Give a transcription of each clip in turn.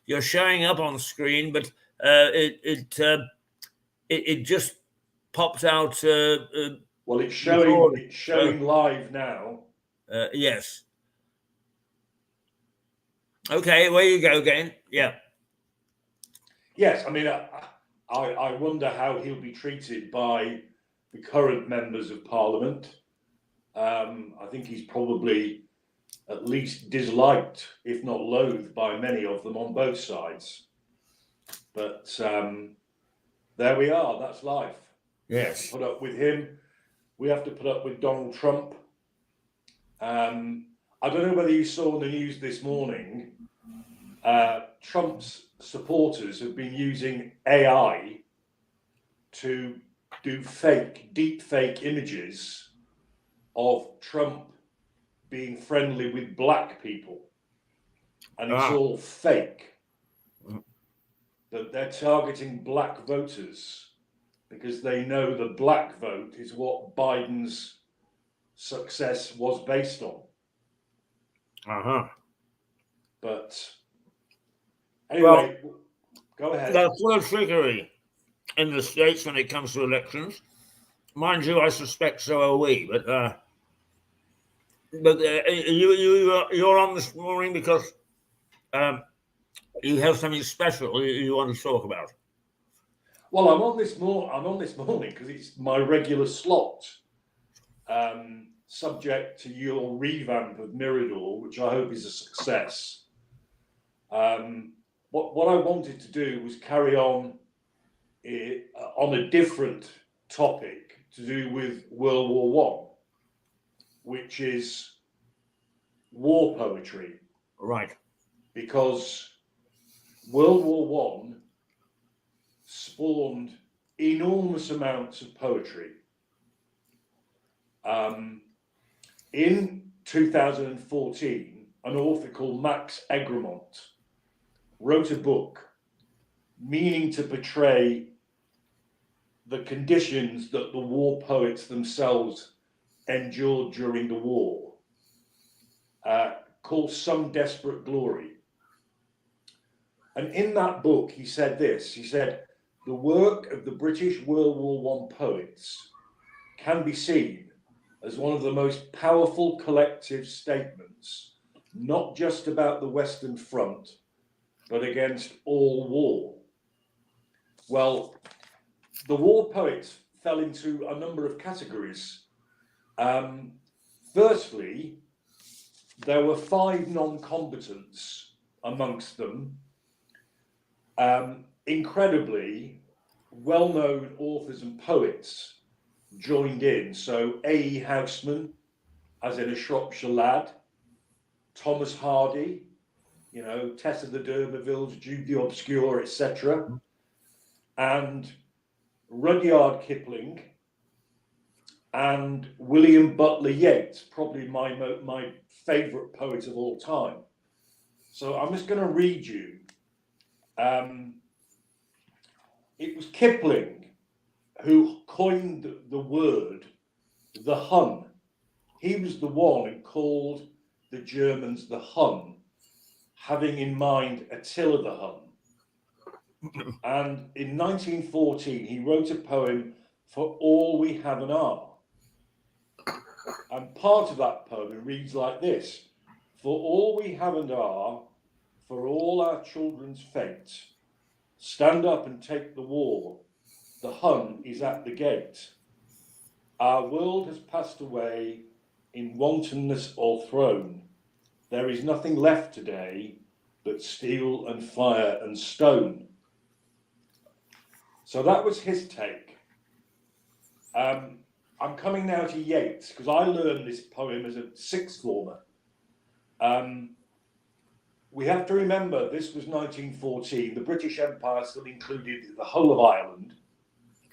You're showing up on screen, but it just popped out. Well, it's showing live now. Yes. Okay, where you go again? Yeah. Yes, I mean, I wonder how he'll be treated by the current members of Parliament. I think he's probably at least disliked, if not loathed, by many of them on both sides. But there we are. That's life. Yes. We have to put up with him. We have to put up with Donald Trump. I don't know whether you saw in the news this morning. Trump's supporters have been using AI to do deep fake images of Trump being friendly with black people. And it's all fake. That they're targeting black voters because they know the black vote is what Biden's success was based on. But anyway, go ahead. They're full of trickery in the States when it comes to elections. Mind you, I suspect so are we. But you're on this morning because you have something special you want to talk about. Well, I'm on this morning because it's my regular slot. Subject to your revamp of Mirador, which I hope is a success. What I wanted to do was carry on a different topic to do with World War I, which is war poetry. Right. Because World War I spawned enormous amounts of poetry. In 2014, an author called Max Egremont wrote a book meaning to portray the conditions that the war poets themselves endured during the war, called Some Desperate Glory. And in that book, he said this. He said, the work of the British World War I poets can be seen as one of the most powerful collective statements, not just about the Western Front, but against all war. Well, the war poets fell into a number of categories. Firstly, there were 5 non-combatants amongst them. Incredibly, well-known authors and poets joined in. So A.E. Houseman, as in A Shropshire Lad, Thomas Hardy, Tess of the D'Urbervilles, Jude the Obscure, etc. And Rudyard Kipling and William Butler Yeats, probably my favourite poet of all time. So I'm just going to read you. It was Kipling who coined the word the Hun. He was the one who called the Germans the Hun, having in mind Attila the Hun. And in 1914, he wrote a poem, For All We Have and Are. And part of that poem reads like this: For all we have and are, for all our children's fate, stand up and take the war. The Hun is at the gate. Our world has passed away in wantonness o'erthrown. There is nothing left today but steel and fire and stone. So that was his take. I'm coming now to Yeats, because I learned this poem as a sixth former. We have to remember this was 1914. The British Empire still included the whole of Ireland.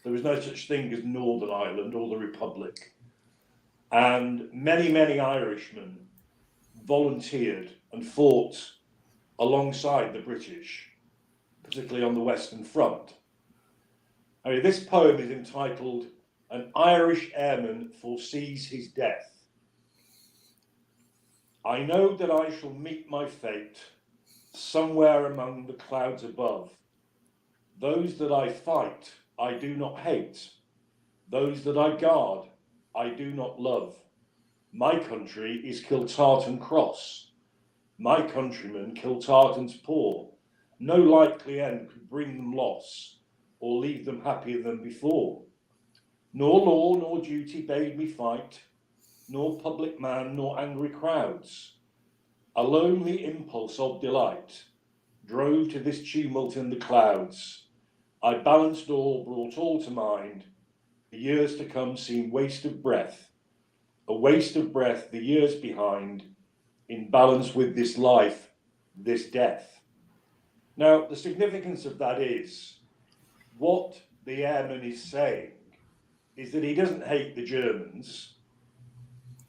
There was no such thing as Northern Ireland or the Republic. And many, many Irishmen volunteered and fought alongside the British, particularly on the Western Front. I mean, this poem is entitled An Irish Airman Foresees His Death. I know that I shall meet my fate somewhere among the clouds above. Those that I fight, I do not hate. Those that I guard, I do not love. My country is Kiltartan Cross. My countrymen Kiltartan's poor. No likely end could bring them loss, or leave them happier than before. Nor law nor duty bade me fight, nor public man nor angry crowds. A lonely impulse of delight drove to this tumult in the clouds. I balanced all, brought all to mind. The years to come seem waste of breath, a waste of breath the years behind, in balance with this life, this death. Now, the significance of that is, what the airman is saying is that he doesn't hate the Germans,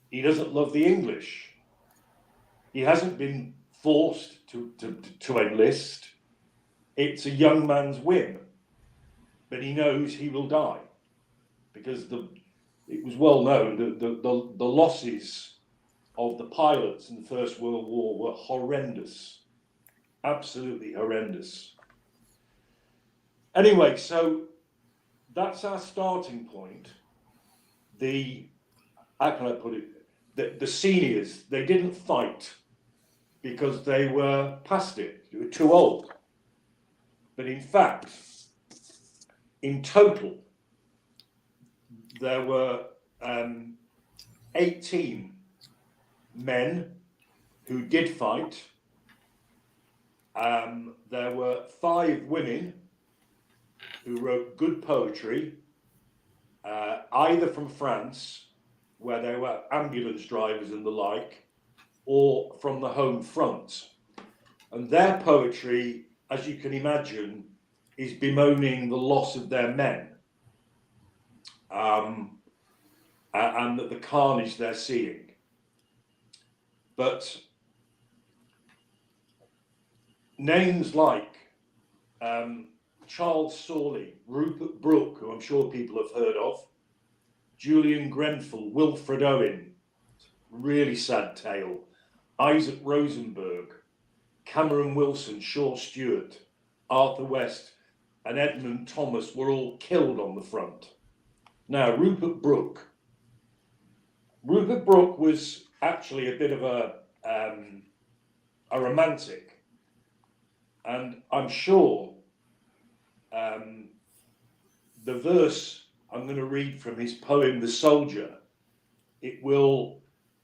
he doesn't love the English. He hasn't been forced to enlist. It's a young man's whim, but he knows he will die, because it was well known that the losses of the pilots in the First World War were horrendous, absolutely horrendous. Anyway, so that's our starting point. How can I put it? The seniors, they didn't fight because they were past it, they were too old. But in fact, in total, there were 18 men who did fight. There were 5 women who wrote good poetry, either from France, where they were ambulance drivers and the like, or from the home front. And their poetry, as you can imagine, is bemoaning the loss of their men, and the carnage they're seeing. But names like Charles Sawley, Rupert Brooke, who I'm sure people have heard of, Julian Grenfell, Wilfred Owen, really sad tale, Isaac Rosenberg, Cameron Wilson, Shaw Stewart, Arthur West, and Edmund Thomas were all killed on the front. Now, Rupert Brooke was actually a bit of a romantic, and I'm sure the verse I'm going to read from his poem, The Soldier, it will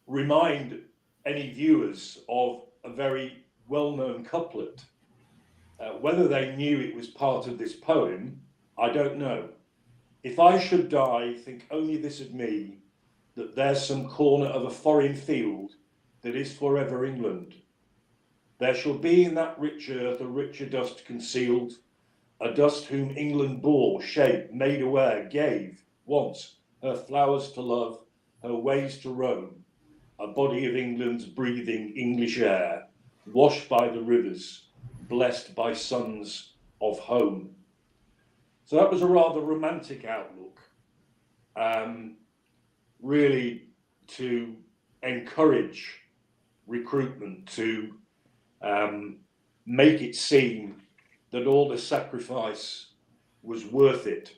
remind any viewers of a very well-known couplet. Whether they knew it was part of this poem, I don't know. If I should die, think only this of me, that there's some corner of a foreign field that is forever England. There shall be in that rich earth a richer dust concealed, a dust whom England bore, shaped, made aware, gave, once, her flowers to love, her ways to roam, a body of England's breathing English air, washed by the rivers, blessed by sons of home. So that was a rather romantic outlook, really to encourage recruitment, to make it seem that all the sacrifice was worth it.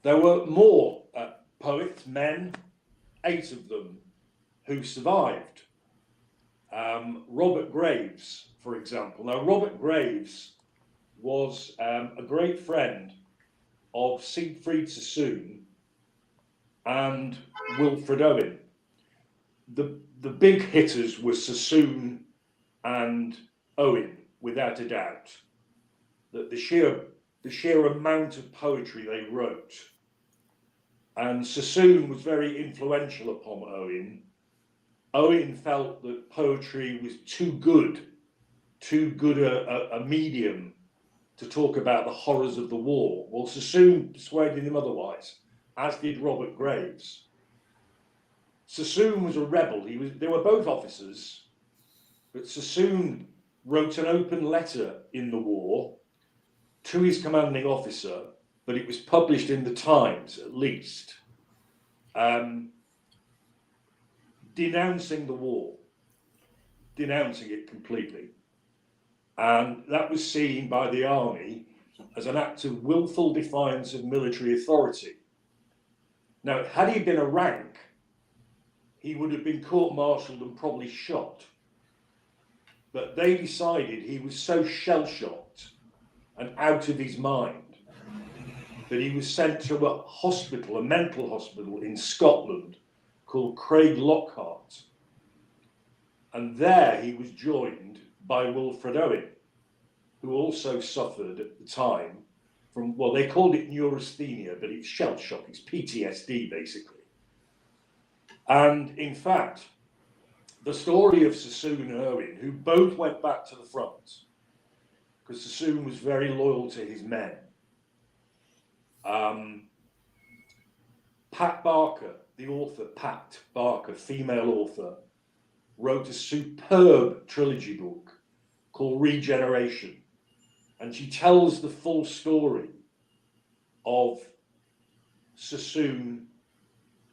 There were more poets, men, 8 of them, who survived. Robert Graves, for example. Now, Robert Graves was a great friend of Siegfried Sassoon and Wilfred Owen. The big hitters were Sassoon and Owen, without a doubt. The sheer amount of poetry they wrote. And Sassoon was very influential upon Owen. Owen felt that poetry was too good a medium to talk about the horrors of the war. Well, Sassoon persuaded him otherwise, as did Robert Graves. Sassoon was a rebel. They were both officers, but Sassoon wrote an open letter in the war to his commanding officer, but it was published in the Times at least, denouncing the war. denouncing it completely. And that was seen by the army as an act of willful defiance of military authority. Now, had he been a rank, he would have been court-martialed and probably shot. But they decided he was so shell-shocked and out of his mind that he was sent to a hospital, a mental hospital in Scotland called Craig Lockhart. And there he was joined by Wilfred Owen, who also suffered at the time from, well, they called it neurasthenia, but it's shell shock, it's PTSD basically. And in fact, the story of Sassoon and Owen, who both went back to the front, because Sassoon was very loyal to his men. Pat Barker, the author, Pat Barker, female author, wrote a superb trilogy book called Regeneration. And she tells the full story of Sassoon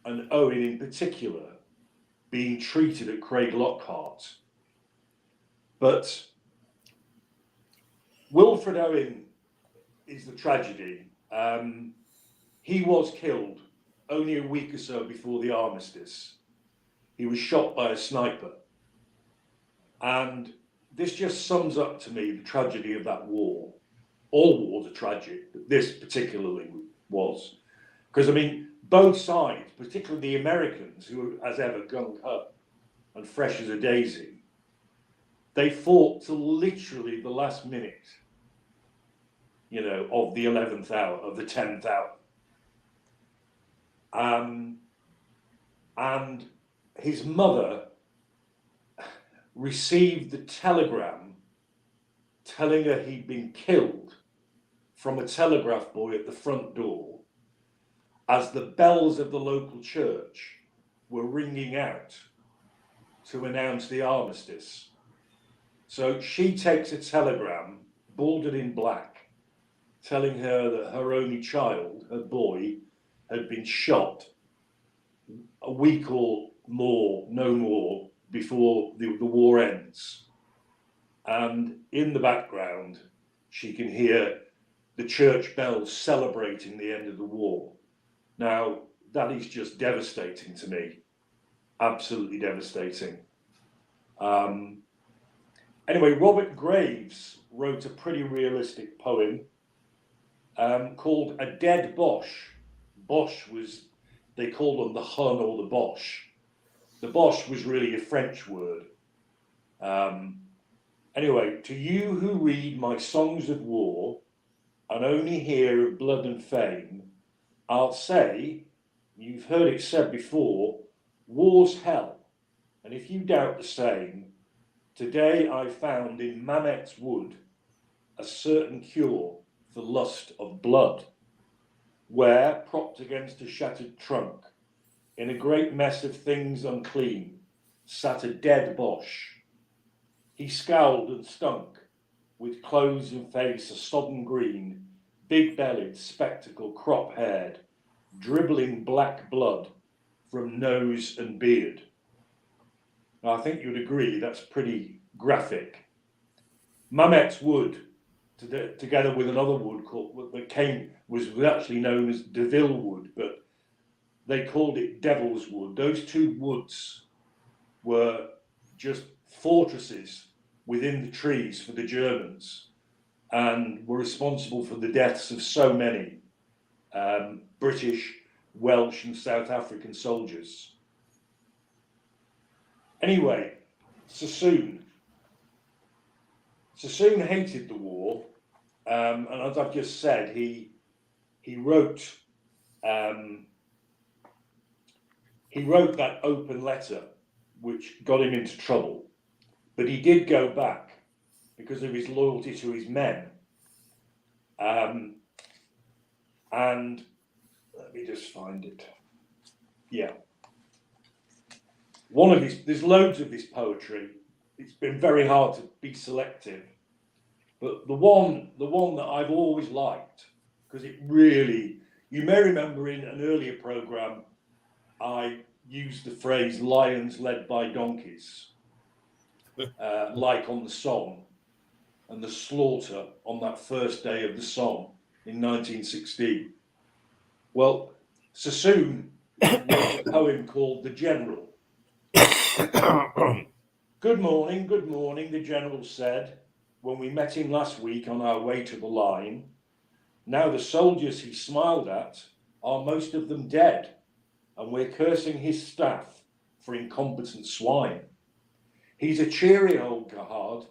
and Owen in particular being treated at Craig Lockhart. But Wilfred Owen is the tragedy. He was killed only a week or so before the armistice. He was shot by a sniper. And this just sums up to me the tragedy of that war. All wars are tragic, but this particularly was. Because, I mean, both sides, particularly the Americans, who were, as ever, gung-ho and fresh as a daisy, they fought till literally the last minute, you know, of the 11th hour, of the 10th hour. And his mother received the telegram telling her he'd been killed from a telegraph boy at the front door as the bells of the local church were ringing out to announce the armistice. So she takes a telegram, bordered in black, telling her that her only child, her boy, had been shot a week or more, no more, before the war ends. And in the background, she can hear the church bells celebrating the end of the war. Now, that is just devastating to me. Absolutely devastating. Anyway, Robert Graves wrote a pretty realistic poem called A Dead Boche. Boche was, they called them the Hun or the Boche. The Boche was really a French word. Anyway, to you who read my songs of war and only hear of blood and fame, I'll say, you've heard it said before, war's hell. And if you doubt the same, today I found in Mamet's wood a certain cure for lust of blood, where, propped against a shattered trunk, in a great mess of things unclean, sat a dead Boche. He scowled and stunk, with clothes and face a sodden green, big-bellied, spectacled, crop-haired, dribbling black blood from nose and beard. Now, I think you'd agree that's pretty graphic. Mamet's wood, together with another wood was actually known as Deville wood, but they called it Devil's Wood. Those two woods were just fortresses within the trees for the Germans and were responsible for the deaths of so many British, Welsh and South African soldiers. Anyway, Sassoon hated the war, and as I've just said, he wrote that open letter which got him into trouble, but he did go back because of his loyalty to his men. And let me just find it. Yeah. There's loads of this poetry. It's been very hard to be selective, but the one that I've always liked, because it really, you may remember in an earlier program, I used the phrase lions led by donkeys. like on the Somme, and the slaughter on that first day of the Somme in 1916. Well, Sassoon wrote a poem called The General. Good morning, the General said, when we met him last week on our way to the line. Now the soldiers he smiled at are most of them dead, and we're cursing his staff for incompetent swine. He's a cheery old cahard,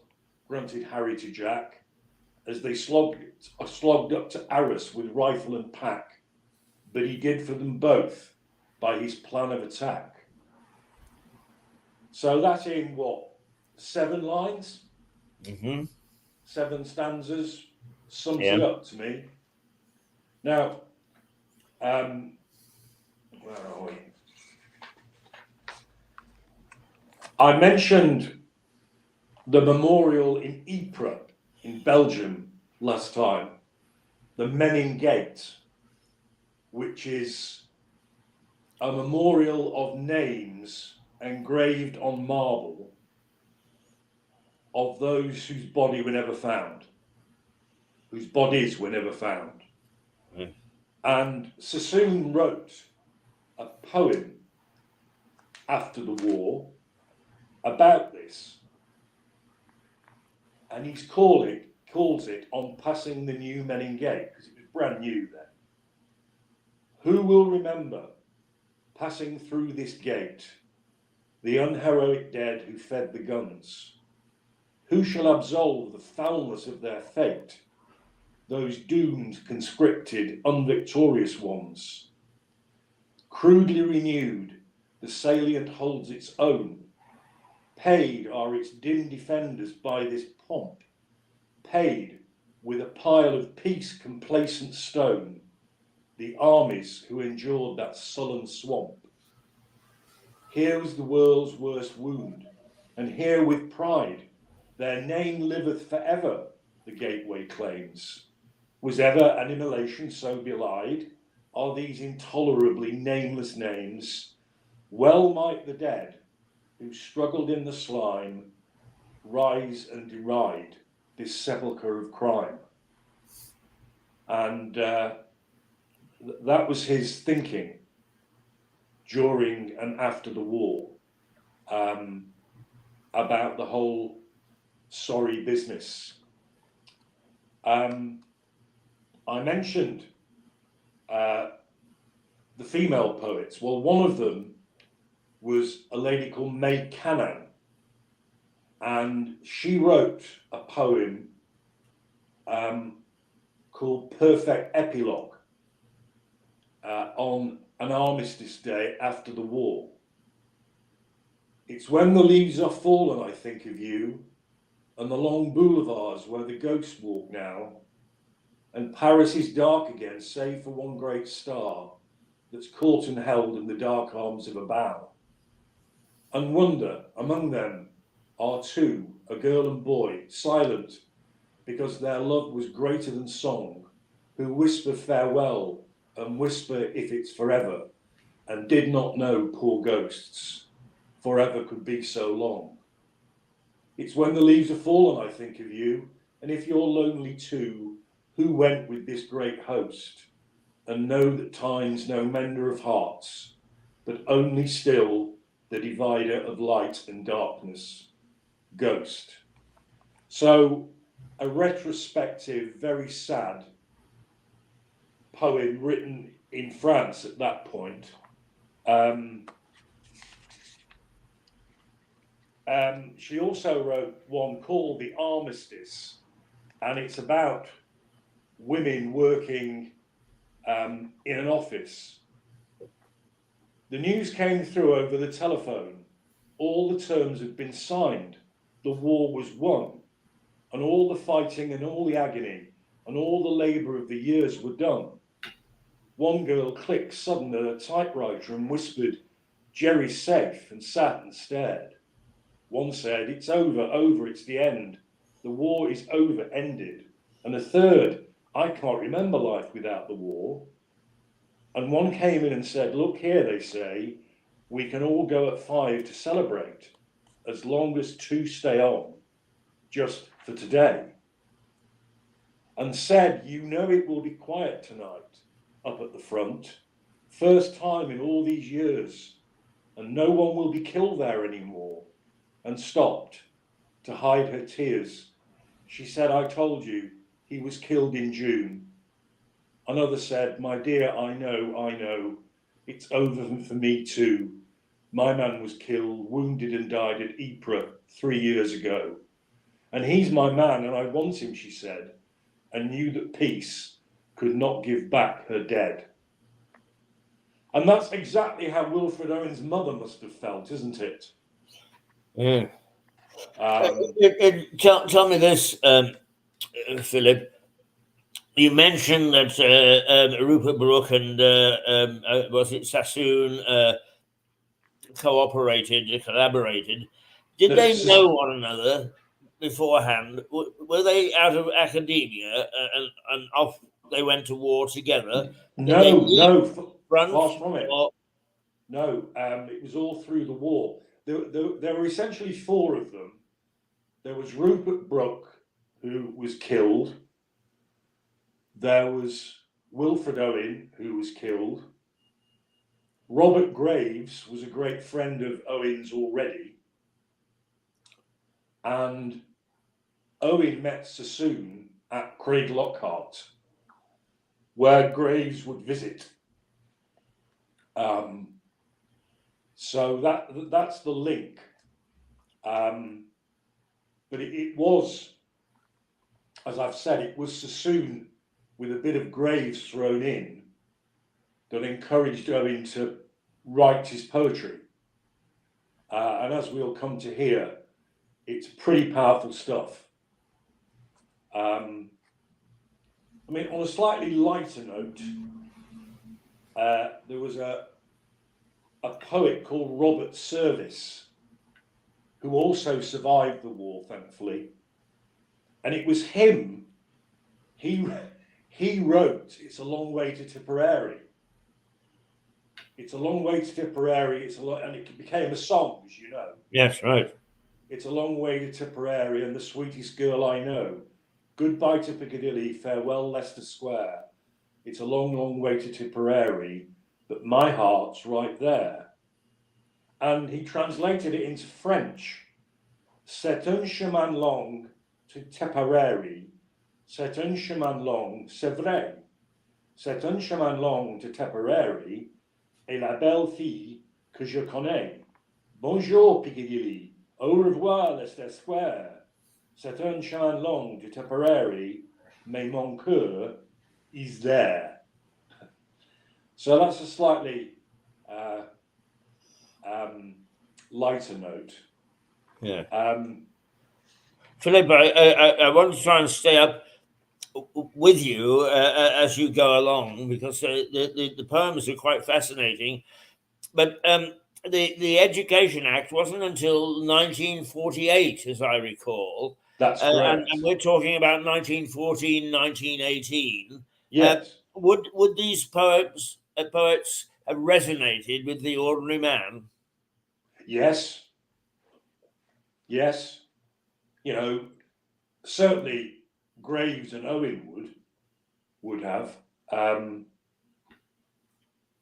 grunted Harry to Jack, as they slogged up to Arras with rifle and pack, but he did for them both by his plan of attack. So that's in what, 7 lines? Mm-hmm. 7 stanzas, sums Yeah. it up to me. Now, where are we? I mentioned the memorial in Ypres in Belgium last time, the Menin Gate, which is a memorial of names engraved on marble of those whose bodies were never found. Mm. And Sassoon wrote a poem after the war about this, and he calls it On Passing the New Menin Gate, because it was brand new then. Who will remember passing through this gate the unheroic dead who fed the guns? Who shall absolve the foulness of their fate, those doomed, conscripted, unvictorious ones? Crudely renewed, the salient holds its own. Paid are its dim defenders by this pomp, paid with a pile of peace complacent stone, the armies who endured that sullen swamp. Here was the world's worst wound, and here with pride their name liveth forever, the gateway claims. Was ever an immolation so belied? Are these intolerably nameless names? Well might the dead, who struggled in the slime, rise and deride this sepulchre of crime. And that was his thinking during and after the war, about the whole sorry business. I mentioned the female poets. Well, one of them was a lady called May Cannan, and she wrote a poem called Perfect Epilogue on an armistice day after the war. It's when the leaves are fallen, I think of you, and the long boulevards where the ghosts walk now, and Paris is dark again, save for one great star that's caught and held in the dark arms of a bough. And wonder, among them are two, a girl and boy, silent because their love was greater than song, who whisper farewell and whisper if it's forever, and did not know, poor ghosts, forever could be so long. It's when the leaves are fallen, I think of you, and if you're lonely too, who went with this great host, and know that time's no mender of hearts, but only still the divider of light and darkness, ghost. So a retrospective, very sad poem written in France at that point. She also wrote one called The Armistice, and it's about women working in an office. The news came through over the telephone. All the terms had been signed. The war was won. And all the fighting and all the agony and all the labour of the years were done. One girl clicked suddenly at a typewriter and whispered, "Jerry's safe," and sat and stared. One said, "It's over, it's the end. The war is over, ended." And a third, "I can't remember life without the war." And one came in and said, "Look here," they say, "we can all go at 5 to celebrate. as long as two stay on, just for today, and said, "You know it will be quiet tonight up at the front. First time in all these years, and no one will be killed there anymore," and stopped to hide her tears. She said, "I told you, he was killed in June." Another said, "My dear, I know, it's over for me too. My man was killed, wounded and died at Ypres 3 years ago. And he's my man and I want him," she said, and knew that peace could not give back her dead. And that's exactly how Wilfred Owen's mother must have felt, isn't it? Yeah. Um, Tell me this, Philip. You mentioned that Rupert Brooke and was it Sassoon collaborated. Did they know one another beforehand? Were they out of academia and off? They went to war together. Did they no, front far from it. or- No, it was all through the war. There were essentially four of them. There was Rupert Brooke, who was killed. There was Wilfred Owen, who was killed. Robert Graves was a great friend of Owen's already. And Owen met Sassoon at Craig Lockhart, where Graves would visit. So that's the link. But it was, as I've said, it was Sassoon with a bit of Graves thrown in that encouraged Owen to write his poetry. And as we'll come to hear, it's pretty powerful stuff. I mean, on a slightly lighter note, there was a poet called Robert Service who also survived the war, thankfully. And it was him, he wrote, "It's a long way to Tipperary. It's a long way to Tipperary, and it became a song, as you know. Yes, right. It's a long way to Tipperary and the sweetest girl I know. Goodbye to Piccadilly, farewell Leicester Square. It's a long, long way to Tipperary, but my heart's right there." And he translated it into French. "C'est un chemin long to Tipperary. C'est un chemin long, c'est vrai. C'est un chemin long to Tipperary, et la belle fille que je connais. Bonjour Piccadilly, au revoir Leicester Square. C'est un chemin long to Tipperary, mais mon cœur is there." So that's a slightly lighter note. Yeah. Philip, I want to try and stay up with you as you go along, because the poems are quite fascinating. But the Education Act wasn't until 1948, as I recall. That's correct. And we're talking about 1914, 1918. Yes. Would these poets have resonated with the ordinary man? Yes. Yes. You know, certainly Graves and Owen would have.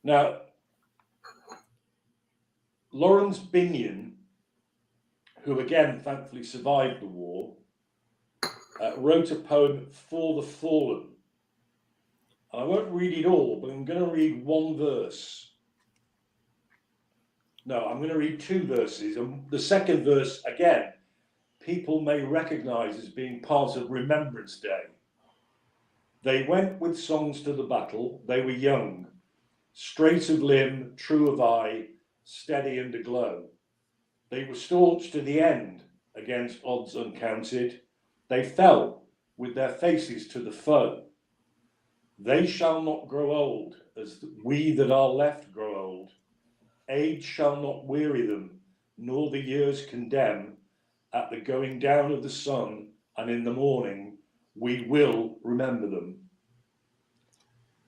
Now, Lawrence Binyon, who again thankfully survived the war, wrote a poem, "For the Fallen." I won't read it all, but I'm going to read one verse. No, I'm going to read two verses. And the second verse, again, people may recognize as being part of Remembrance Day. "They went with songs to the battle. They were young, straight of limb, true of eye, steady and aglow. They were staunch to the end against odds uncounted. They fell with their faces to the foe. They shall not grow old as we that are left grow old. Age shall not weary them, nor the years condemn. At the going down of the sun and in the morning, we will remember them."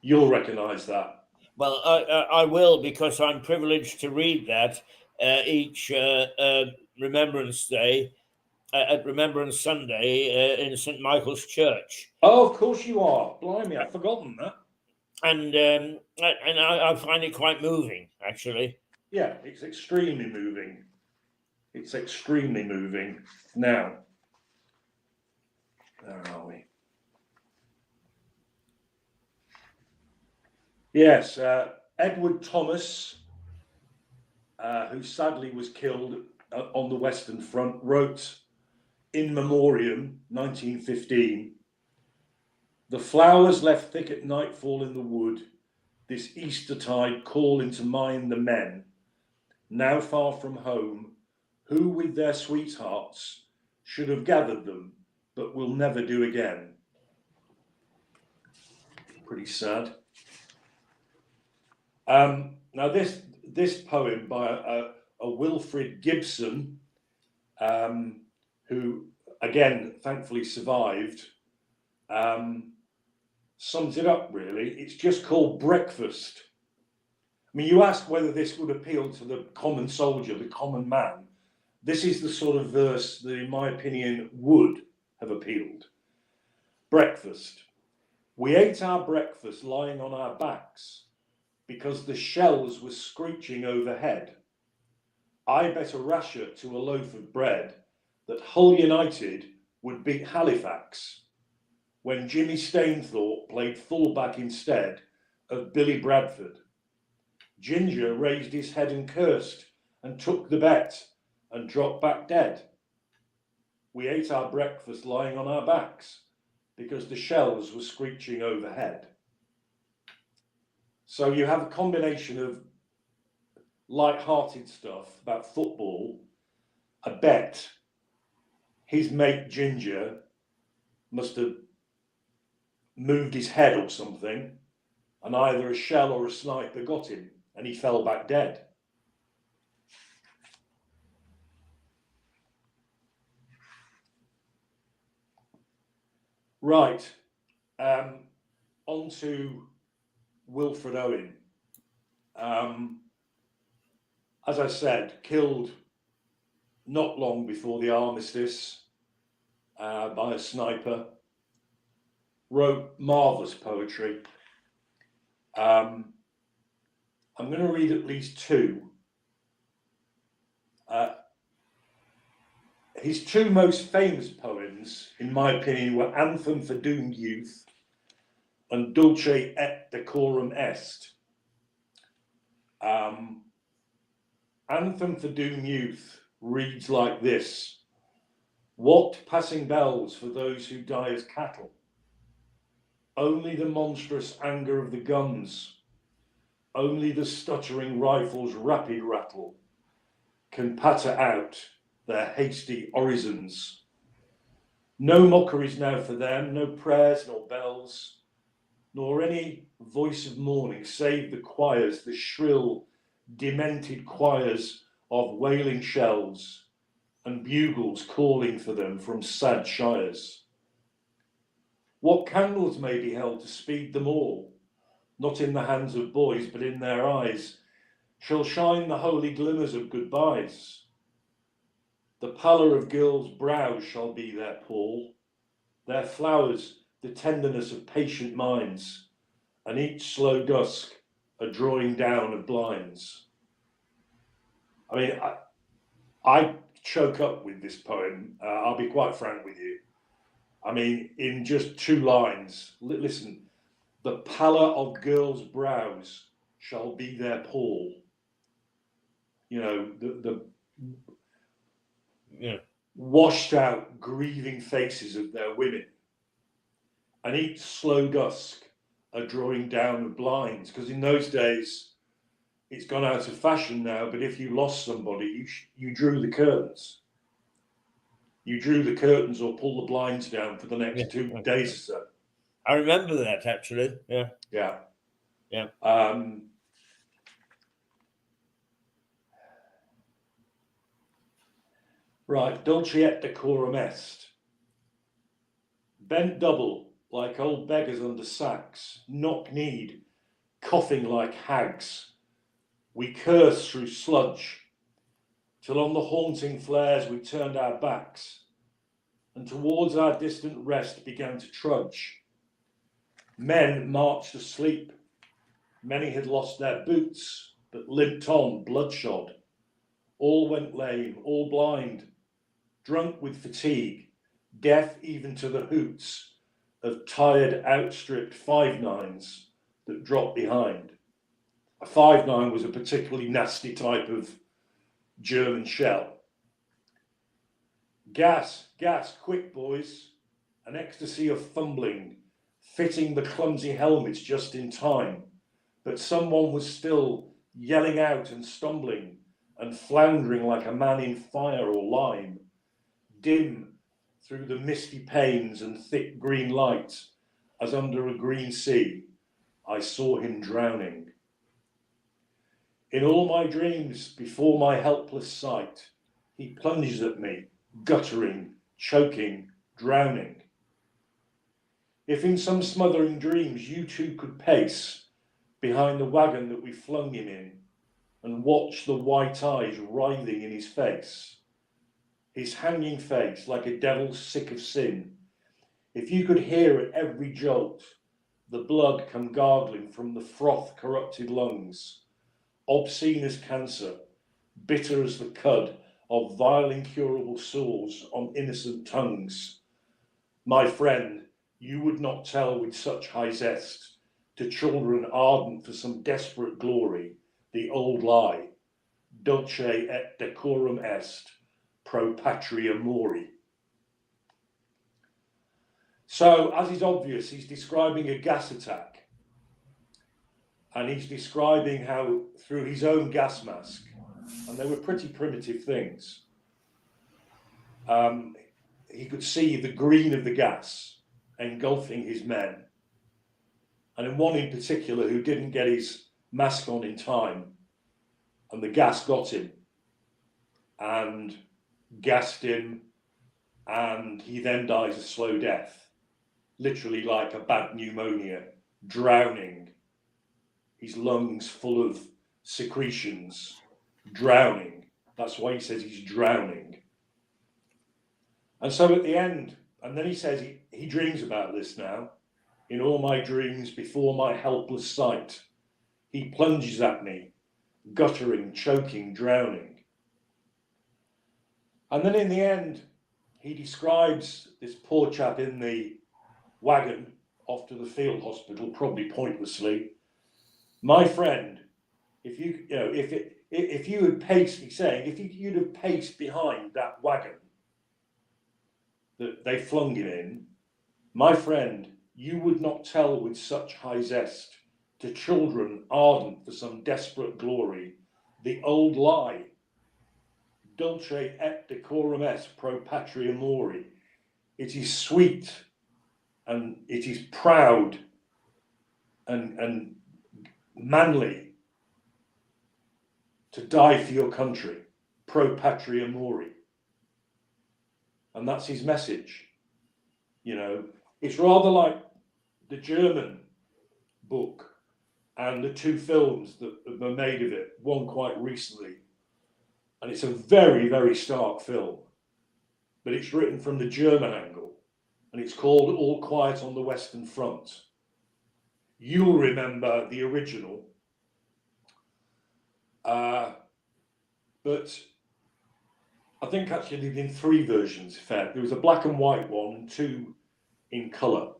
You'll recognise that. Well, I will, because I'm privileged to read that each Remembrance Day at Remembrance Sunday in St Michael's Church. Oh, of course you are. Blimey, I've forgotten that. And I find it quite moving, actually. Yeah, it's extremely moving. It's extremely moving. Now, where are we? Yes, Edward Thomas, who sadly was killed on the Western Front, wrote In Memoriam, 1915, "The flowers left thick at nightfall in the wood, this Eastertide call into mind the men, now far from home, who with their sweethearts should have gathered them, but will never do again." Pretty sad. Now this poem by a Wilfred Gibson, who again thankfully survived, sums it up really. It's just called Breakfast. I mean, you ask whether this would appeal to the common soldier, the common man. This is the sort of verse that, in my opinion, would have appealed. Breakfast. We ate our breakfast lying on our backs because the shells were screeching overhead. I bet a rasher to a loaf of bread that Hull United would beat Halifax when Jimmy Stainthorpe played fullback instead of Billy Bradford. Ginger raised his head and cursed and took the bet and dropped back dead. We ate our breakfast lying on our backs because the shells were screeching overhead. So you have a combination of light-hearted stuff about football, a bet. His mate Ginger must have moved his head or something, and either a shell or a sniper got him, and he fell back dead. Right, on to Wilfred Owen. As I said, killed not long before the armistice by a sniper. Wrote marvellous poetry. I'm going to read at least two. His two most famous poems, in my opinion, were Anthem for Doomed Youth and Dulce et Decorum Est. Anthem for Doomed Youth reads like this: what passing bells for those who die as cattle? Only the monstrous anger of the guns, only the stuttering rifle's rapid rattle can patter out their hasty orisons. No mockeries now for them, no prayers nor bells, nor any voice of mourning, save the choirs, the shrill, demented choirs of wailing shells and bugles calling for them from sad shires. What candles may be held to speed them all, not in the hands of boys, but in their eyes, shall shine the holy glimmers of goodbyes. The pallor of girls' brows shall be their pall, their flowers the tenderness of patient minds, and each slow dusk a drawing down of blinds. I mean, I choke up with this poem. I'll be quite frank with you. I mean, in just two lines, listen, the pallor of girls' brows shall be their pall. You know, the washed out, grieving faces of their women. And each slow dusk a drawing down of blinds. Because in those days, it's gone out of fashion now, but if you lost somebody, you drew the curtains. You drew the curtains or pulled the blinds down for the next 2 days or so. I remember that, actually. Yeah. Yeah. Yeah. Right, Dulce et Decorum Est. Bent double, like old beggars under sacks, knock-kneed, coughing like hags, we curse through sludge, till on the haunting flares we turned our backs, and towards our distant rest began to trudge. Men marched asleep. Many had lost their boots, but limped on bloodshod. All went lame, all blind, drunk with fatigue, deaf even to the hoots of tired, outstripped 5.9s that dropped behind. A 5.9 was a particularly nasty type of German shell. Gas, gas, quick boys. An ecstasy of fumbling, fitting the clumsy helmets just in time. But someone was still yelling out and stumbling and floundering like a man in fire or lime. Dim through the misty panes and thick green light, as under a green sea, I saw him drowning. In all my dreams, before my helpless sight, he plunges at me, guttering, choking, drowning. If in some smothering dreams you too could pace behind the wagon that we flung him in and watch the white eyes writhing in his face, his hanging face like a devil sick of sin, if you could hear at every jolt the blood come gargling from the froth-corrupted lungs, obscene as cancer, bitter as the cud of vile incurable sores on innocent tongues, my friend, you would not tell with such high zest to children ardent for some desperate glory the old lie, dulce et decorum est, pro patria mori. So, as is obvious, he's describing a gas attack, and he's describing how through his own gas mask, and they were pretty primitive things, he could see the green of the gas engulfing his men. And in one in particular who didn't get his mask on in time, and the gas got him and gassed him, and he then dies a slow death, literally like a bad pneumonia, drowning, his lungs full of secretions, drowning. That's why he says he's drowning. And so at the end, and then he says he dreams about this now. In all my dreams, before my helpless sight, he plunges at me, guttering, choking, drowning. And then in the end, he describes this poor chap in the wagon off to the field hospital, probably pointlessly. My friend, if you had paced, he's saying, if you'd have paced behind that wagon that they flung him in, my friend, you would not tell with such high zest to children ardent for some desperate glory the old lie, dulce et decorum est pro patria mori. It is sweet and it is proud and manly to die for your country, pro patria mori. And that's his message. You know, it's rather like the German book and the two films that were made of it, one quite recently. And it's a very, very stark film, but it's written from the German angle, and it's called All Quiet on the Western Front. You'll remember the original, but I think actually they did 3 versions. In fact, there was a black and white one and 2 in colour.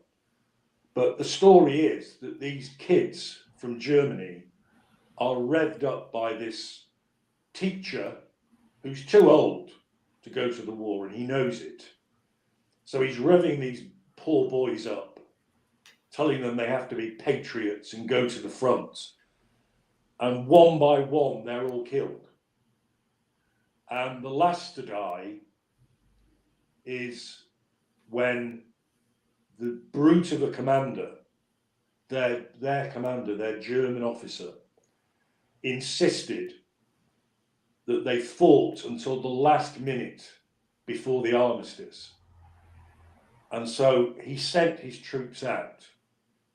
But the story is that these kids from Germany are revved up by this teacher who's too old to go to the war, and he knows it. So he's revving these poor boys up, telling them they have to be patriots and go to the front. And one by one, they're all killed. And the last to die is when the brute of a commander, their commander, their German officer, insisted that they fought until the last minute before the armistice. And so he sent his troops out.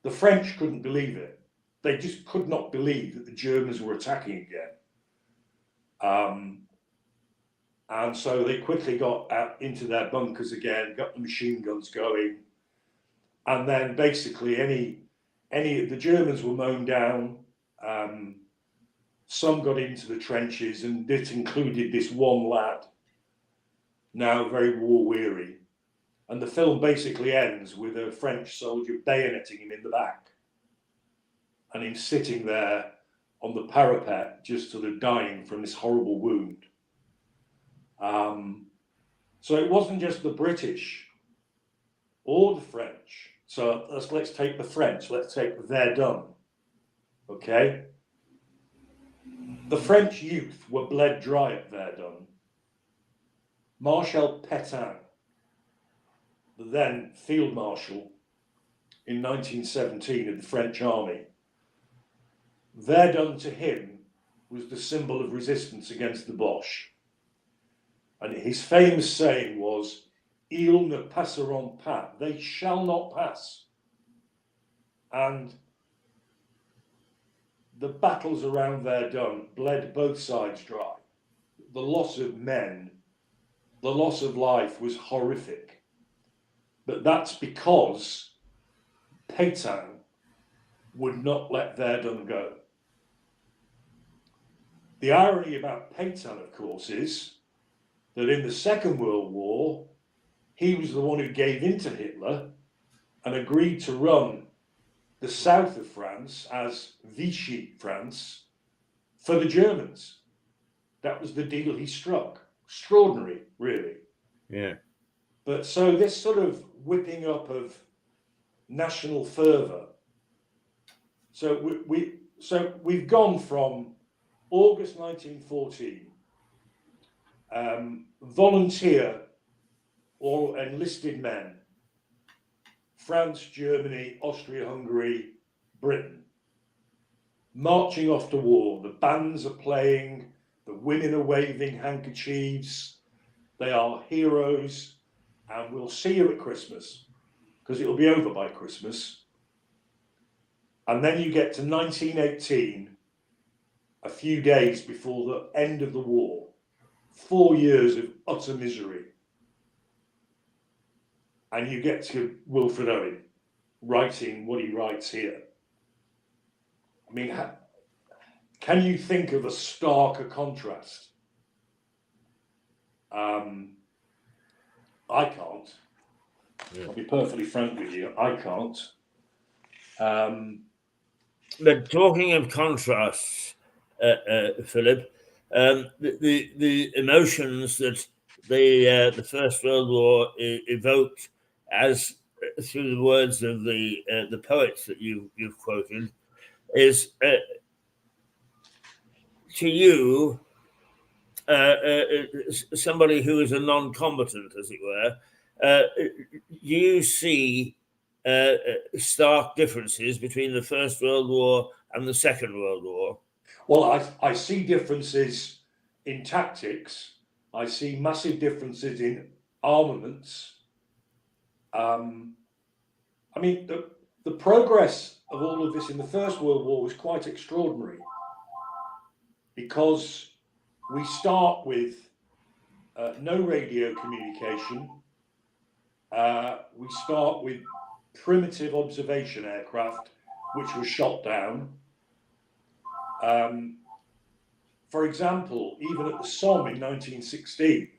The French couldn't believe it. They just could not believe that the Germans were attacking again. And so they quickly got out into their bunkers again, got the machine guns going, and then basically the Germans were mown down. Some got into the trenches, and this included this one lad, now very war weary. And the film basically ends with a French soldier bayoneting him in the back, and him sitting there on the parapet, just sort of dying from this horrible wound. So it wasn't just the British or the French. So let's take the French. Let's take Verdun. Okay. The French youth were bled dry at Verdun. Marshal Pétain, the then Field Marshal in 1917 of the French army, Verdun to him was the symbol of resistance against the Boche. And his famous saying was, "Ils ne passeront pas," they shall not pass. And the battles around Verdun bled both sides dry. The loss of men, the loss of life was horrific. But that's because Pétain would not let Verdun go. The irony about Pétain, of course, is that in the Second World War, he was the one who gave in to Hitler and agreed to run the south of France as Vichy France for the Germans. That was the deal he struck. Extraordinary, really. Yeah. But so this sort of whipping up of national fervour. So we've gone from August 1914, volunteer or enlisted men, France, Germany, Austria-Hungary, Britain, marching off to war. The bands are playing, the women are waving handkerchiefs, they are heroes, and we'll see you at Christmas, because it'll be over by Christmas. And then you get to 1918, a few days before the end of the war, 4 years of utter misery. And you get to Wilfred Owen writing what he writes here. I mean, can you think of a starker contrast? I can't. Yeah. I'll be perfectly frank with you, I can't. But talking of contrasts, Philip, the emotions that the First World War evoked, as through the words of the poets that you've quoted, is to you somebody who is a non-combatant, as it were. You see stark differences between the First World War and the Second World War. Well, I see differences in tactics. I see massive differences in armaments. I mean, the progress of all of this in the First World War was quite extraordinary, because we start with no radio communication. We start with primitive observation aircraft, which was shot down. For example, even at the Somme in 1916,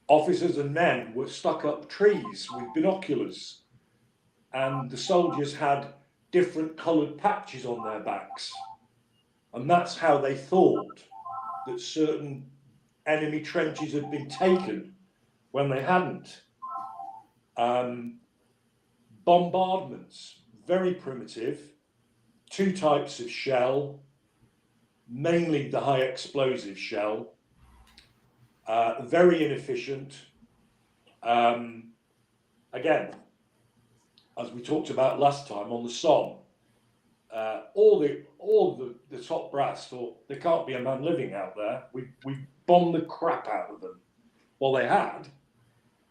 officers and men were stuck up trees with binoculars, and the soldiers had different coloured patches on their backs. And that's how they thought that certain enemy trenches had been taken when they hadn't. Bombardments, very primitive, 2 types of shell, mainly the high explosive shell, very inefficient. Again, as we talked about last time on the Somme, all the top brass thought there can't be a man living out there. We bombed the crap out of them. Well, they had,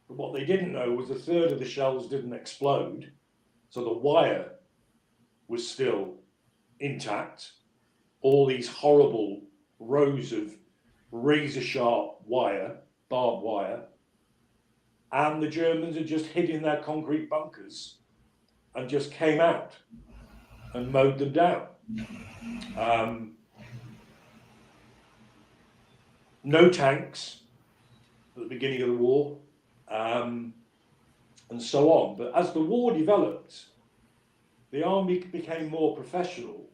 but what they didn't know was 1/3 of the shells didn't explode, so the wire was still intact. All these horrible rows of razor sharp wire, barbed wire, and the Germans had just hid in their concrete bunkers and just came out and mowed them down. No tanks at the beginning of the war, and so on. But as the war developed, the army became more professional.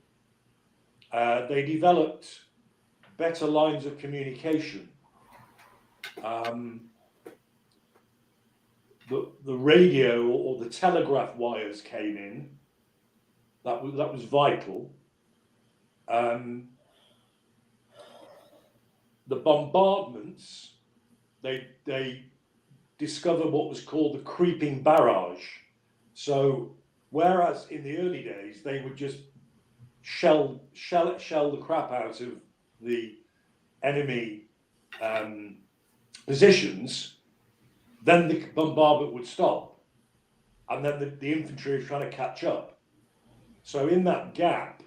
They developed better lines of communication. The radio or the telegraph wires came in. That was vital. The bombardments, they discovered what was called the creeping barrage. So whereas in the early days they would just shell the crap out of the enemy positions, then the bombardment would stop, and then the infantry was trying to catch up. So in that gap,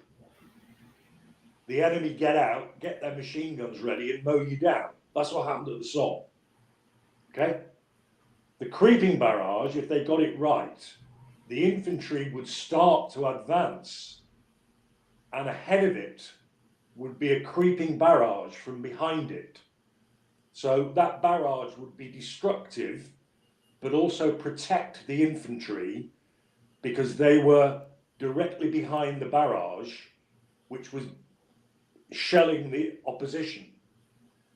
the enemy get out, get their machine guns ready, and mow you down. That's what happened at the Somme. Okay? The creeping barrage, if they got it right, the infantry would start to advance, and ahead of it would be a creeping barrage from behind it. So that barrage would be destructive, but also protect the infantry, because they were directly behind the barrage, which was shelling the opposition.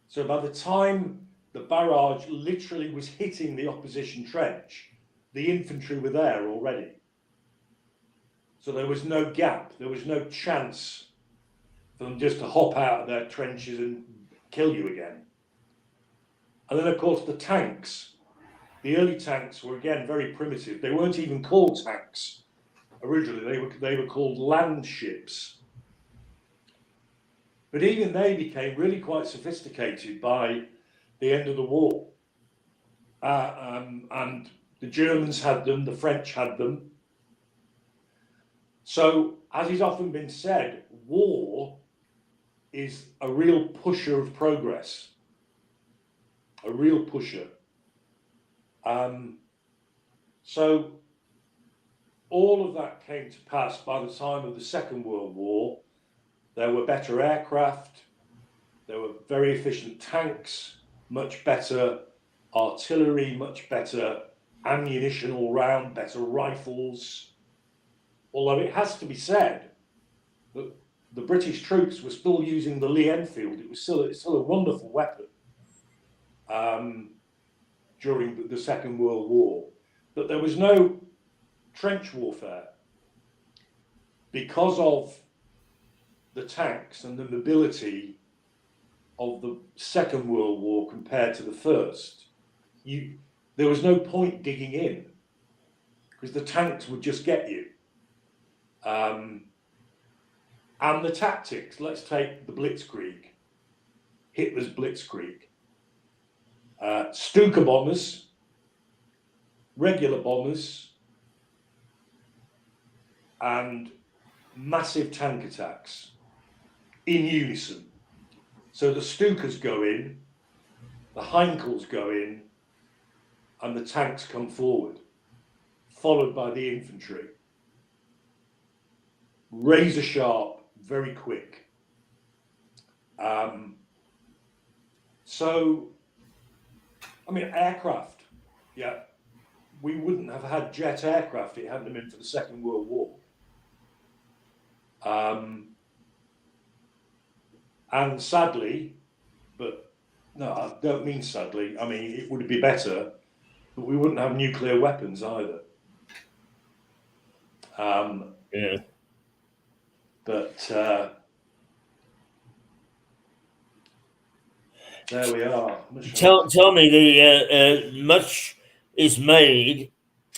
So by the time the barrage literally was hitting the opposition trench, the infantry were there already. So there was no gap, there was no chance for them just to hop out of their trenches and kill you again. And then of course the tanks. The early tanks were again very primitive. They weren't even called tanks originally, they were called land ships. But even they became really quite sophisticated by the end of the war. And the Germans had them, the French had them. So, as has often been said, war is a real pusher of progress. A real pusher. So, all of that came to pass by the time of the Second World War. There were better aircraft, there were very efficient tanks, much better artillery, much better ammunition all round, better rifles. Although it has to be said that the British troops were still using the Lee Enfield. It's still a wonderful weapon during the Second World War. But there was no trench warfare because of the tanks and the mobility of the Second World War compared to the First. There was no point digging in because the tanks would just get you. And the tactics, let's take the Blitzkrieg, Hitler's Blitzkrieg. Stuka bombers, regular bombers, and massive tank attacks in unison. So the Stukas go in, the Heinkels go in, and the tanks come forward, followed by the infantry. Razor sharp, very quick. Aircraft, yeah, we wouldn't have had jet aircraft if it hadn't been for the Second World War. And sadly, but no, I don't mean sadly, I mean, it would be better, but we wouldn't have nuclear weapons either. Yeah. But there we are. Tell me, the much is made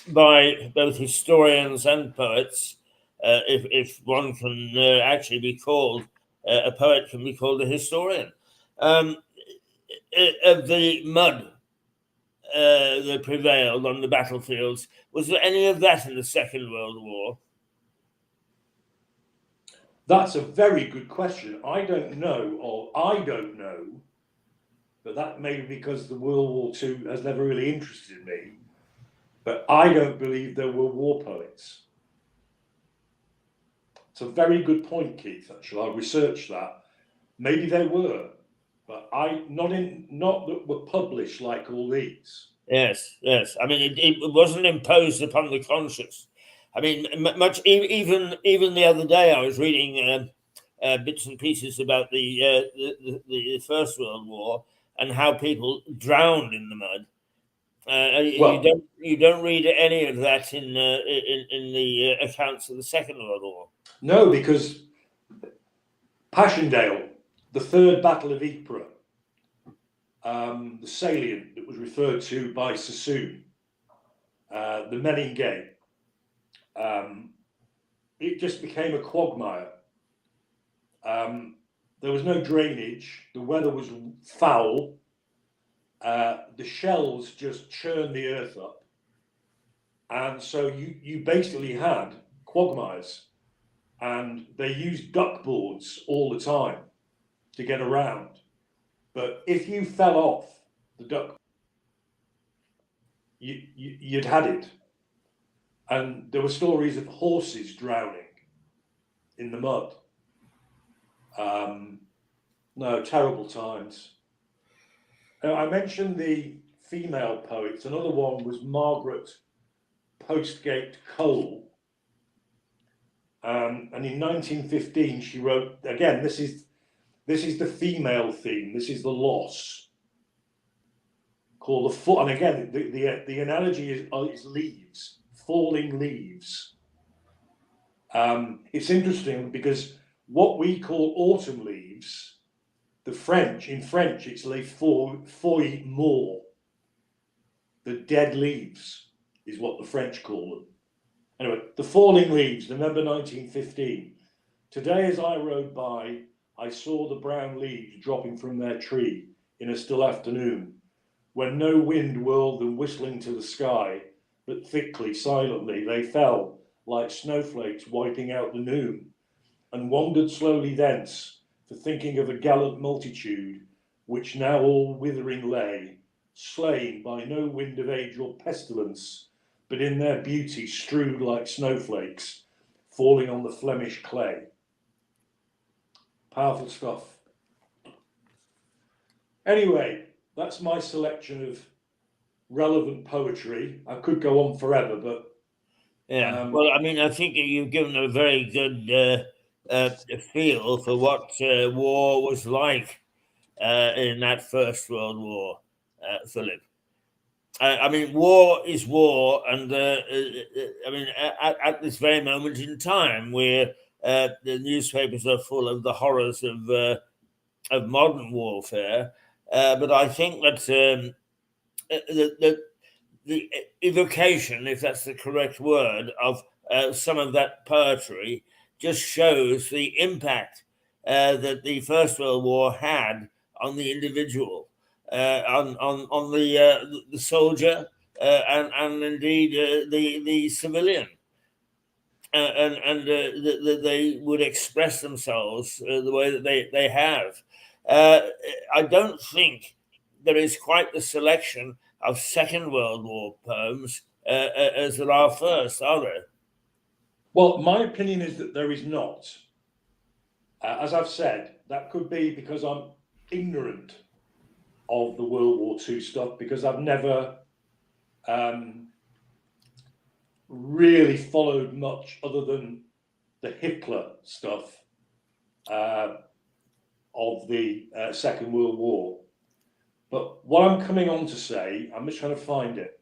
by both historians and poets. If one can actually be called a poet, can be called a historian. Of the mud that prevailed on the battlefields, was there any of that in the Second World War? That's a very good question. I don't know but that may be because the World War II has never really interested me. But I don't believe there were war poets. It's a very good point, Keith. Actually, I researched that. Maybe there were, but not that were published like all these. Yes, yes. I mean, it wasn't imposed upon the conscious. I mean, even the other day, I was reading bits and pieces about the First World War and how people drowned in the mud. You don't read any of that in the accounts of the Second World War. No, because Passchendaele, the Third Battle of Ypres, the salient that was referred to by Sassoon, the Menin Gate, it just became a quagmire. There was no drainage. The weather was foul. The shells just churned the earth up. And so you basically had quagmires. And they used duck boards all the time to get around. But if you fell off the duck, you'd had it. And there were stories of horses drowning in the mud. No, terrible times. I mentioned the female poets. Another one was Margaret Postgate Cole. And in 1915, she wrote, again, this is the female theme. This is the loss. Called the foot. And again, the analogy is leaves, falling leaves. It's interesting because what we call autumn leaves, in French, it's les feuilles mortes. The dead leaves is what the French call them. Anyway, the falling leaves, November 1915. Today, as I rode by, I saw the brown leaves dropping from their tree in a still afternoon, when no wind whirled them whistling to the sky, but thickly, silently, they fell like snowflakes wiping out the noon, and wandered slowly thence, for thinking of a gallant multitude, which now all withering lay, slain by no wind of age or pestilence, but in their beauty strewed like snowflakes, falling on the Flemish clay. Powerful stuff. Anyway, that's my selection of relevant poetry. I could go on forever, but yeah. Well, I mean, I think you've given a very good feel for what war was like in that First World War, Philip. I mean, war is war, and I mean, at this very moment in time, where the newspapers are full of the horrors of modern warfare, but I think that the evocation, if that's the correct word, of some of that poetry just shows the impact that the First World War had on the individual, on the soldier, and indeed the civilian, and they would express themselves the way that they have. I don't think there is quite the selection of Second World War poems as there are first, are there? well, my opinion is that there is not. As I've said, that could be because I'm ignorant of the World War II stuff, because I've never really followed much other than the Hitler stuff of the Second World War. But what I'm coming on to say, I'm just trying to find it.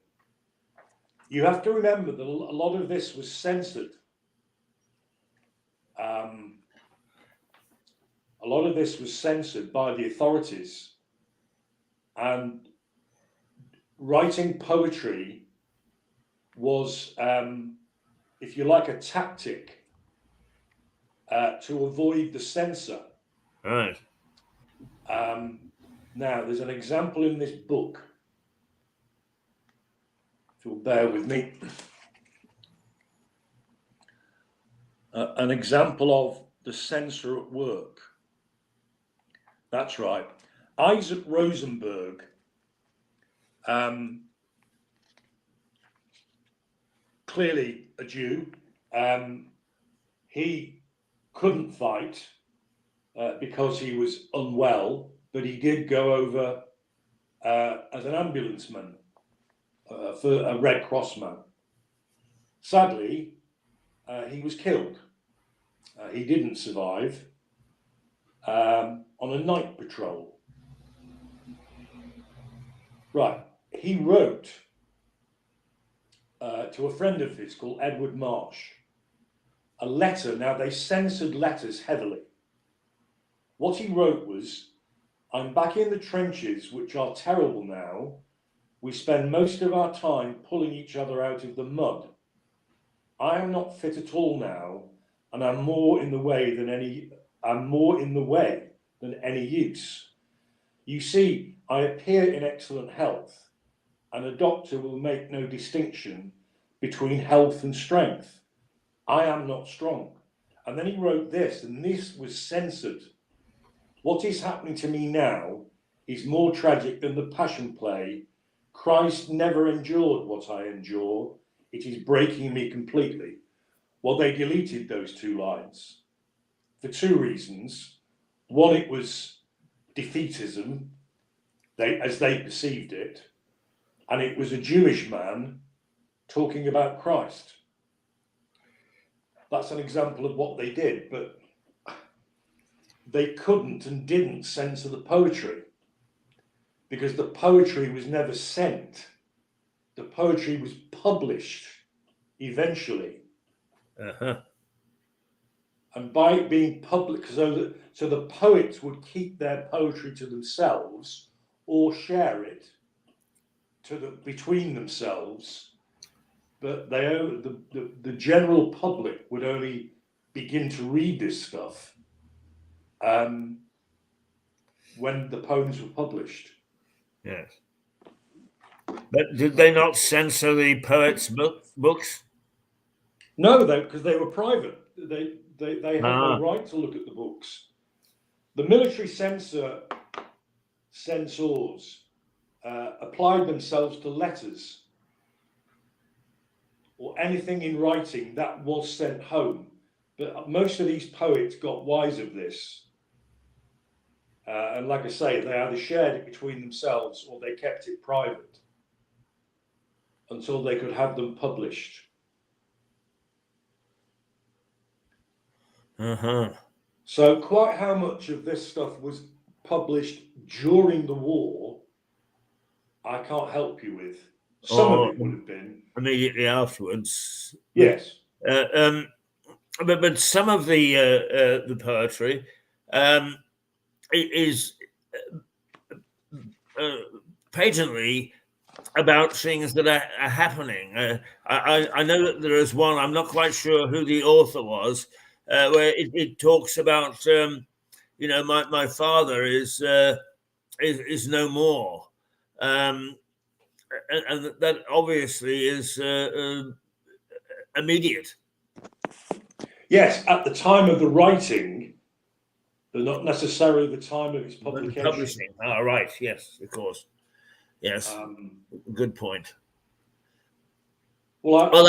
You have to remember that a lot of this was censored. A lot of this was censored by the authorities. And writing poetry was, if you like, a tactic to avoid the censor. Right. Now, there's an example in this book, if you'll bear with me. An example of the censor at work. That's right. Isaac Rosenberg clearly a Jew. He couldn't fight because he was unwell, but he did go over as an ambulanceman for a Red Cross man. Sadly, he was killed. He didn't survive on a night patrol. Right, he wrote to a friend of his called Edward Marsh a letter. Now, they censored letters heavily. What he wrote was, "I'm back in the trenches, which are terrible now. We spend most of our time pulling each other out of the mud. I am not fit at all now, and I'm more in the way than any use. You see, I appear in excellent health, and a doctor will make no distinction between health and strength. I am not strong." And then he wrote this, and this was censored. "What is happening to me now is more tragic than the Passion Play. Christ never endured what I endure. It is breaking me completely." Well, they deleted those two lines for two reasons. One, it was defeatism, as they perceived it, and it was a Jewish man talking about Christ. That's an example of what they did, but they couldn't and didn't censor the poetry because the poetry was never sent. The poetry was published eventually. Uh-huh. And by it being public, so the poets would keep their poetry to themselves or share it between themselves, but the general public would only begin to read this stuff when the poems were published. Yes. But did they not censor the poets' books? No, because they were private. They had no right to look at the books. The military censors applied themselves to letters or anything in writing that was sent home. But most of these poets got wise of this. And like I say, they either shared it between themselves or they kept it private until they could have them published. Uh-huh. So quite how much of this stuff was published during the war, I can't help you with. Some of it would have been. Immediately afterwards. Yes. But some of the poetry is patently about things that are happening. I know that there is one, I'm not quite sure who the author was, where it talks about, my father is no more. And that obviously is immediate. Yes, at the time of the writing, but not necessarily the time of its publication. Publishing. Oh, right. Yes, of course. Yes. Good point. Well,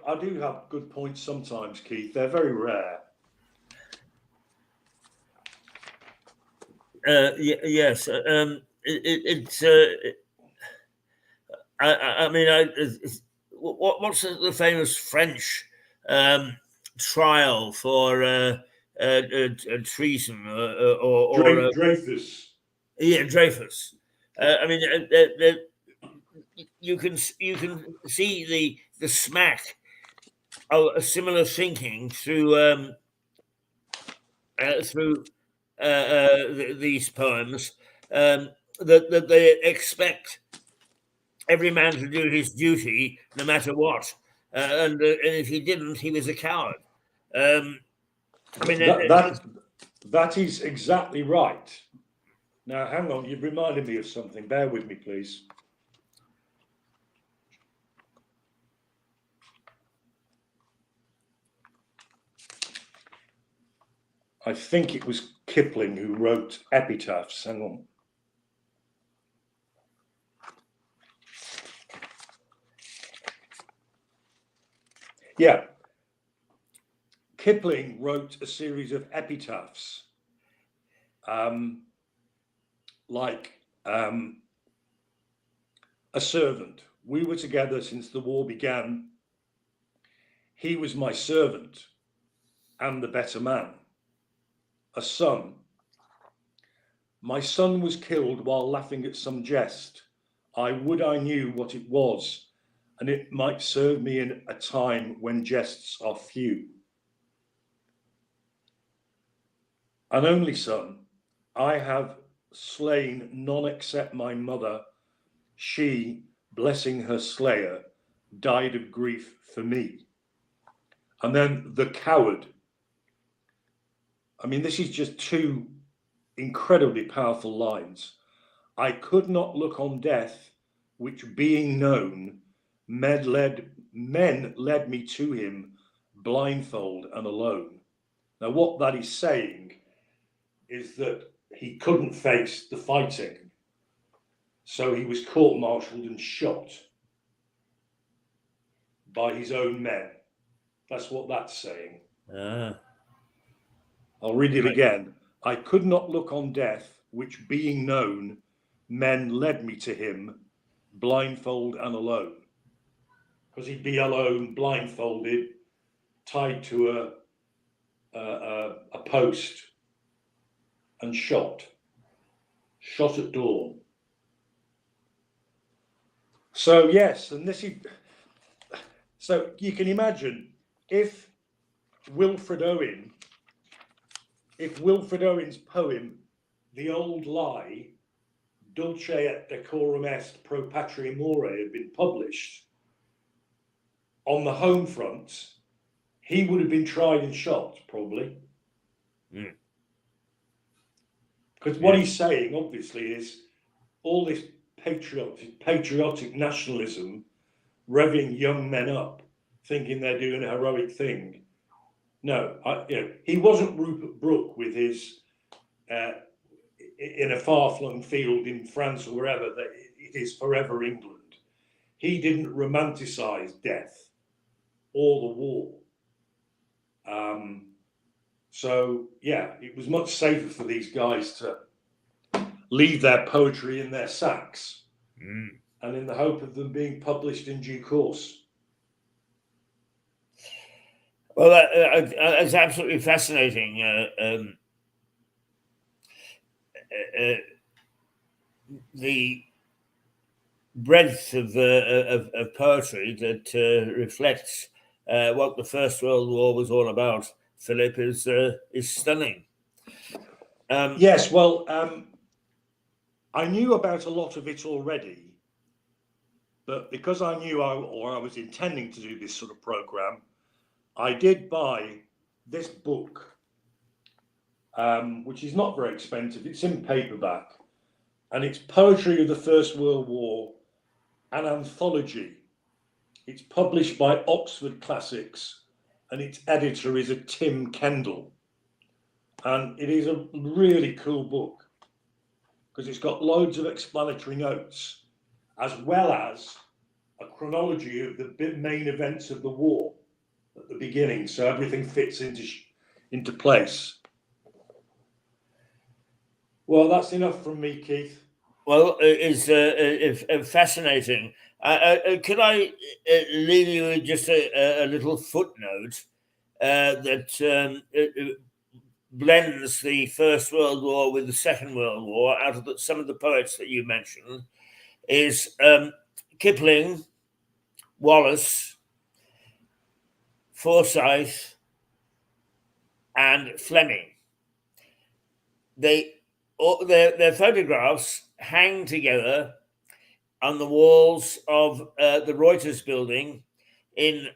I do have good points sometimes, Keith. They're very rare. Yes. What's the famous French trial for treason or Dreyfus? Yeah, Dreyfus. You can see the smack of a similar thinking through these poems, that they expect every man to do his duty no matter what, and if he didn't, he was a coward. That is exactly right. Now, hang on, you've reminded me of something. Bear with me, please. I think it was Kipling who wrote epitaphs. Hang on. Yeah. Kipling wrote a series of epitaphs, like a servant. We were together since the war began. He was my servant and the better man. A son. My son was killed while laughing at some jest. I would I knew what it was, and it might serve me in a time when jests are few. An only son, I have slain none except my mother. She, blessing her slayer, died of grief for me. And then the coward. I mean, this is just two incredibly powerful lines. I could not look on death, which being known, men led me to him, blindfold and alone. Now, what that is saying is that he couldn't face the fighting, so he was court-martialed and shot by his own men. That's what that's saying. I'll read it again. I could not look on death, which being known, men led me to him, blindfold and alone. Because he'd be alone, blindfolded, tied to a post and shot at dawn. So yes, and this is, so you can imagine if Wilfred Owen's poem, The Old Lie, Dulce et decorum est pro patria more, had been published on the home front, he would have been tried and shot, probably. Because what he's saying, obviously, is all this patriotic nationalism, revving young men up, thinking they're doing a heroic thing. No, he wasn't Rupert Brooke with his in a far-flung field in France or wherever that it is forever England. He didn't romanticize death or the war. So yeah, it was much safer for these guys to leave their poetry in their sacks, and in the hope of them being published in due course. Well, that's absolutely fascinating. The breadth of poetry that reflects what the First World War was all about, Philip, is stunning. Yes, well, I knew about a lot of it already, but because I knew I was intending to do this sort of program, I did buy this book, which is not very expensive. It's in paperback, and it's Poetry of the First World War, an anthology. It's published by Oxford Classics, and its editor is a Tim Kendall. And it is a really cool book because it's got loads of explanatory notes, as well as a chronology of the main events of the war at the beginning, so everything fits into place. Well, that's enough from me, Keith. Well, it's fascinating. Could I leave you with just a little footnote that blends the First World War with the Second World War out of some of the poets that you mentioned is Kipling, Wallace, Forsyth, and Fleming. Their photographs hang together on the walls of the Reuters building in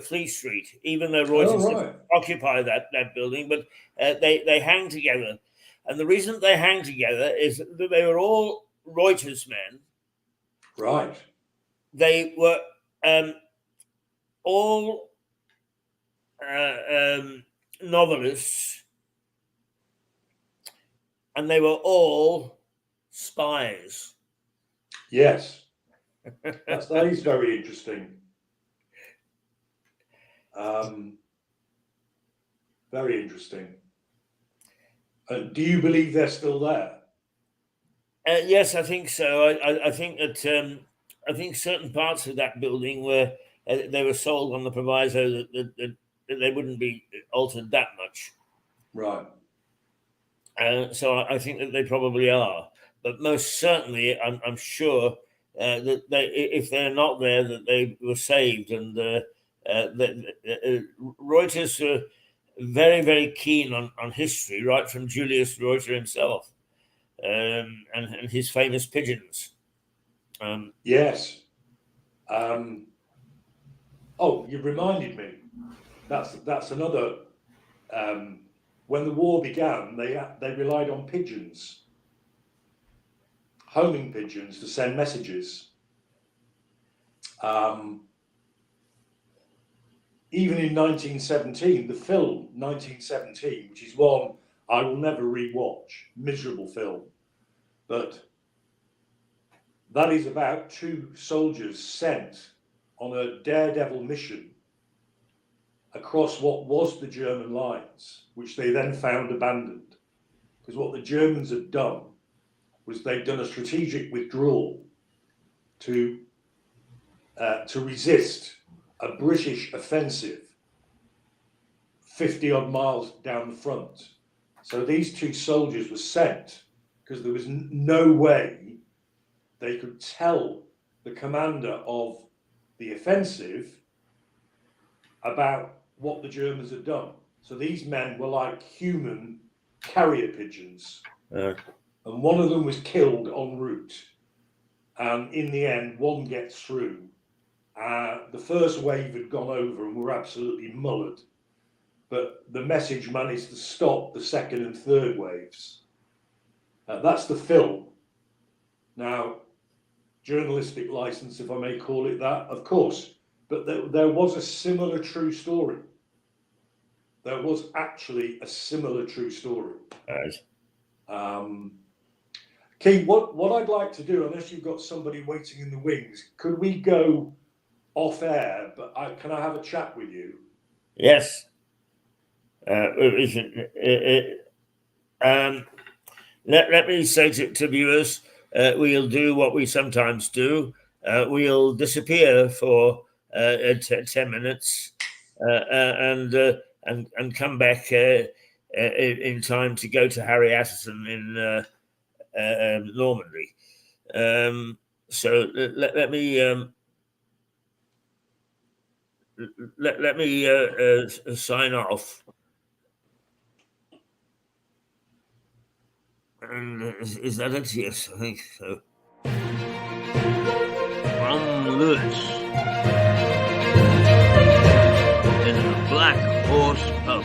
Fleet Street, even though Reuters occupy that building, but they hang together. And the reason they hang together is that they were all Reuters men. Right. They were all novelists, and they were all spies. Yes. That is very interesting. Very interesting. Do you believe they're still there? Yes, I think so. I think that I think certain parts of that building were they were sold on the proviso that they wouldn't be altered that much. Right. So I think that they probably are, but most certainly, I'm sure that if they're not there, that they were saved. And Reuters were very, very keen on history, right from Julius Reuter himself, and his famous pigeons. Yes. Oh, you've reminded me. That's another. When the war began, they relied on pigeons, homing pigeons, to send messages. Even in 1917, the film 1917, which is one I will never re-watch, miserable film, but that is about two soldiers sent on a daredevil mission across what was the German lines, which they then found abandoned. Because what the Germans had done was they'd done a strategic withdrawal to resist a British offensive 50 odd miles down the front. So these two soldiers were sent because there was no way they could tell the commander of the offensive about what the Germans had done. So these men were like human carrier pigeons. And one of them was killed en route. And in the end, one gets through. The first wave had gone over and were absolutely mullered. But the message managed to stop the second and third waves. That's the film. Now, journalistic license, if I may call it that, of course. But there was a similar true story. There was actually a similar true story. Right. Keith, what I'd like to do, unless you've got somebody waiting in the wings, could we go off air? But can I have a chat with you? Yes. Let me say to viewers, we'll do what we sometimes do. We'll disappear for 10 minutes and come back in time to go to Harry Atterton in Normandy. So let me let me sign off. And is that it? Yes, I think so. From Lewis in the Black Horse Pub.